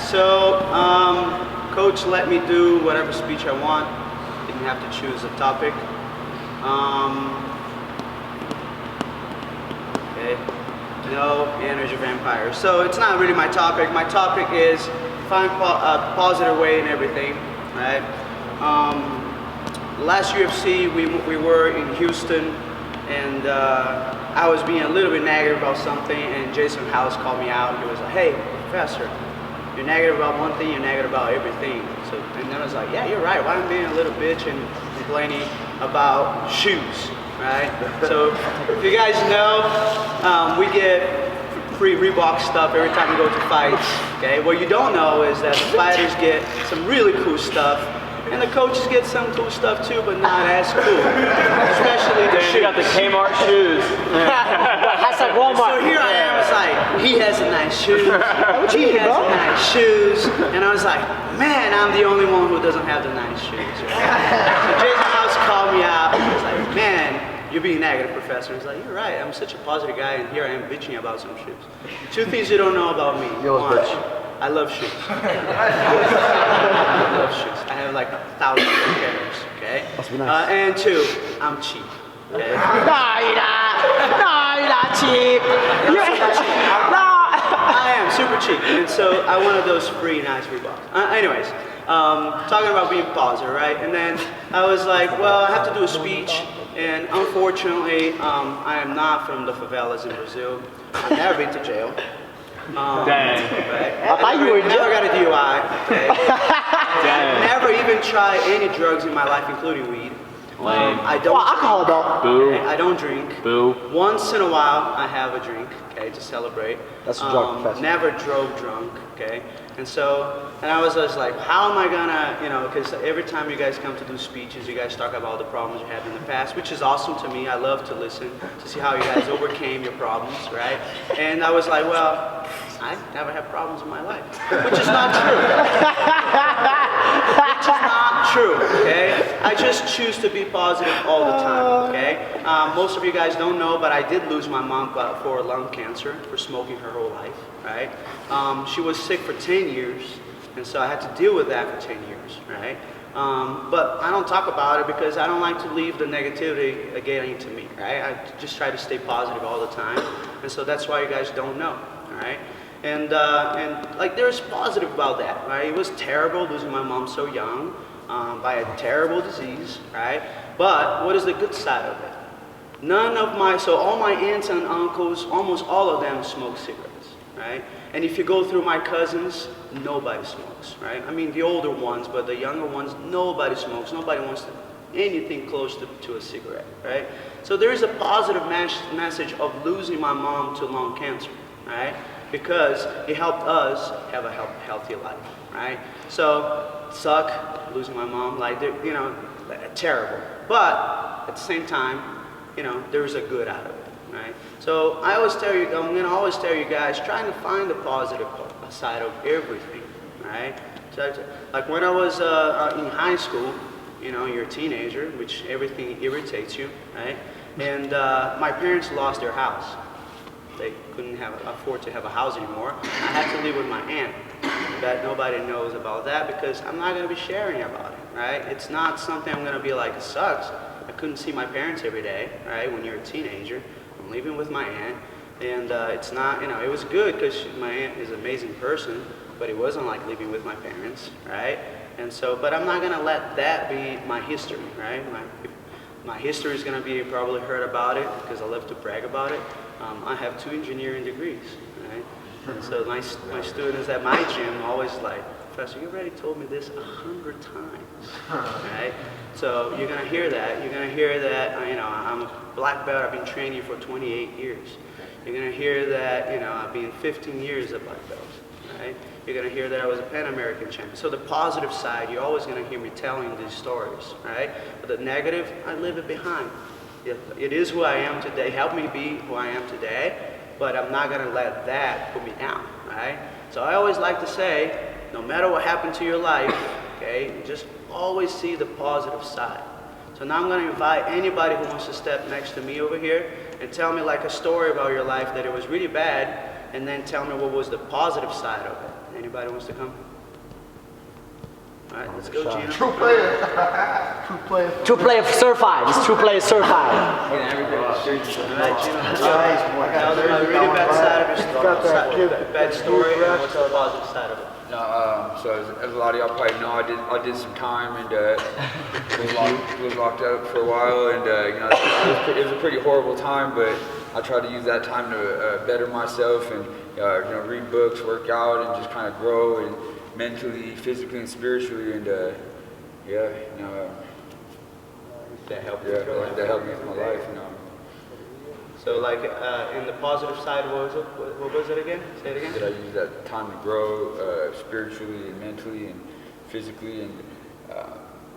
So coach let me do whatever speech I want. Didn't have to choose a topic. Okay. No energy vampire. So it's not really my topic. My topic is find a positive way in everything, right? Last UFC we were in Houston, and I was being a little bit negative about something, and Jason House called me out. He was like, "Hey, professor, you're negative about one thing, you're negative about everything." So, and then I was like, "Yeah, you're right. Why am I being a little bitch and complaining about shoes, right?" So, if you guys know, we get free Reebok stuff every time we go to fights. Okay, what you don't know is that the fighters get some really cool stuff. And the coaches get some cool stuff too, but not as cool. Especially the shoes. You got the Kmart shoes. Hashtag Walmart. So here I am, it's like, he has a nice shoes, he has nice shoes, and I was like, man, I'm the only one who doesn't have the nice shoes. Right? So Jason House called me out, and he was like, man, you're being negative, professor. He's like, you're right, I'm such a positive guy, and here I am bitching about some shoes. Two things you don't know about me. One, I love shoes. I love shoes. I have like 1,000 pairs, okay? Nice. And two, I'm cheap. Okay? No, you're not cheap. I am super cheap, and so I wanted those free nice Reeboks. Anyways, talking about being positive, right? And then I was like, well, I have to do a speech, and unfortunately, I am not from the favelas in Brazil. I've never been to jail. Dang. Right? I thought you were never got a DUI. Okay? Dang. Never even tried any drugs in my life, including weed. Lame. I don't. Well, alcohol though. Boo. Okay? I don't drink. Boo. Once in a while, I have a drink, okay, to celebrate. That's a drug, professor. Never drove drunk, okay? And so, and I was just like, how am I gonna, you know, because every time you guys come to do speeches, you guys talk about the problems you had in the past, which is awesome to me. I love to listen, to see how you guys overcame your problems, right? And I was like, well, I never had problems in my life, which is not true. Which is not true, okay? I just choose to be positive all the time, okay? Most of you guys don't know, but I did lose my mom for lung cancer, for smoking her whole life, right? She was sick for 10 years, and so I had to deal with that for 10 years, right? But I don't talk about it because I don't like to leave the negativity again to me, right? I just try to stay positive all the time, and so that's why you guys don't know, all right? And like there's positive about that, right? It was terrible losing my mom so young by a terrible disease, right? But what is the good side of it? So all my aunts and uncles, almost all of them smoke cigarettes, right? And if you go through my cousins, nobody smokes, right? I mean the older ones, but the younger ones, nobody smokes. Nobody wants anything close to a cigarette, right? So there is a positive message of losing my mom to lung cancer, right? Because it helped us have a healthy life, right? So, suck, losing my mom, like, you know, terrible. But, at the same time, you know, there's a good out of it, right? So, I'm gonna always tell you guys, trying to find the positive side of everything, right? So, like when I was in high school, you know, you're a teenager, which everything irritates you, right? And my parents lost their house. They couldn't afford to have a house anymore. I had to live with my aunt. But nobody knows about that because I'm not going to be sharing about it, right? It's not something I'm going to be like, it sucks. I couldn't see my parents every day, right? When you're a teenager, I'm living with my aunt. And it's not, you know, it was good because my aunt is an amazing person, but it wasn't like living with my parents, right? And so, but I'm not going to let that be my history, right? My history is going to be, you probably heard about it because I love to brag about it. I have 2 engineering degrees, right? And so my students at my gym always like, Professor, you already told me this 100 times, right? So you're gonna hear that. You're gonna hear that, you know, I'm a black belt. I've been training for 28 years. You're gonna hear that, you know, I've been 15 years a black belt, right? You're gonna hear that I was a Pan American champion. So the positive side, you're always gonna hear me telling these stories, right? But the negative, I leave it behind. It is who I am today. Help me be who I am today, but I'm not going to let that put me down, right? So I always like to say, no matter what happened to your life, okay, just always see the positive side. So now I'm going to invite anybody who wants to step next to me over here and tell me like a story about your life that it was really bad, and then tell me what was the positive side of it. Anybody wants to come? All right, let's go, Gino. True player. True player. True player certified. It's true player certified. All right, Gino, let's go. Now, there's a really bad side of your story, bad story, and what's the positive side of it? No, so as a lot of y'all probably know, I did some time and was locked up for a while, and you know, it was a pretty horrible time. But I tried to use that time to better myself and you know, read books, work out, and just kind of grow and mentally, physically, and spiritually. And yeah, you know, That helped you yeah, with your life. that helped me with my life. You know, So, like, in the positive side, what was it again? Say it again. that I use that time to grow spiritually and mentally and physically, and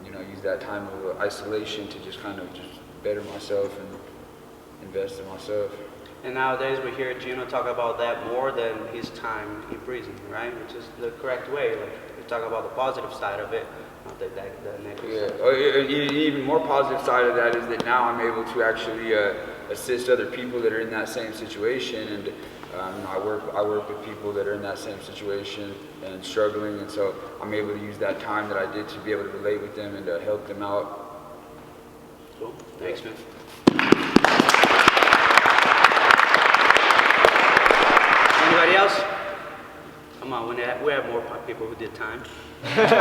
you know, use that time of isolation to just kind of just better myself and invest in myself. And nowadays we hear Gino talk about that more than his time in prison, right? Which is the correct way. Like, we talk about the positive side of it, not the negative Yeah. side. Oh, even more positive side of that is that now I'm able to actually assist other people that are in that same situation, and you know, I work with people that are in that same situation and struggling, and so I'm able to use that time that I did to be able to relate with them and to help them out. Cool. Thanks, man. Anybody else? Come on, we have more people who did time. That's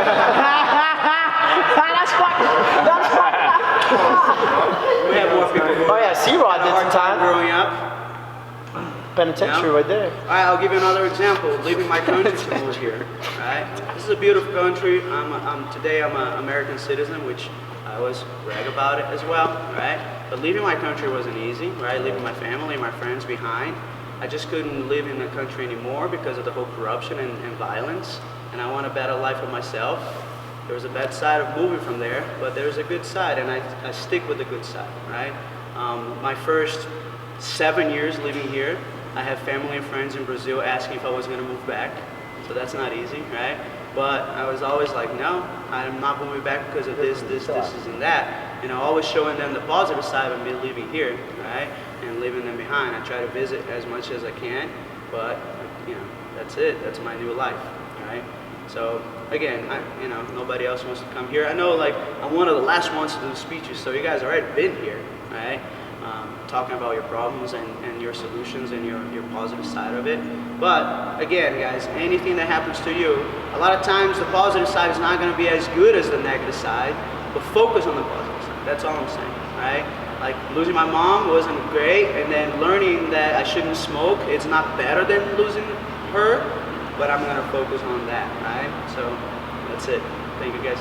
fine. That's fine. We have more people who Oh yeah, C-Rod had a did hard some time time. growing up. Penitentiary Yeah. right there. All right, I'll give you another example. Leaving my country to move here. All right, this is a beautiful country. Today I'm an American citizen, which I always brag about it as well. Right, but leaving my country wasn't easy. Right, leaving my family, my friends behind. I just couldn't live in the country anymore because of the whole corruption and violence. And I want a better life for myself. There was a bad side of moving from there, but there's a good side, and I stick with the good side. Right, my first 7 years living here, I have family and friends in Brazil asking if I was going to move back, so that's not easy, right? But I was always like, no, I'm not moving back because of this, and that. And I'm always showing them the positive side of me living here, right? And leaving them behind. I try to visit as much as I can, but you know, that's it. That's my new life, right? So again, nobody else wants to come here. I know, like, I'm one of the last ones to do speeches, so you guys already been here, right? Talking about your problems and your solutions and your positive side of it. But again, guys, anything that happens to you, a lot of times the positive side is not going to be as good as the negative side, but focus on the positive side. That's all I'm saying, right? Like, losing my mom wasn't great, and then learning that I shouldn't smoke, it's not better than losing her, but I'm going to focus on that, right? So that's it. Thank you, guys.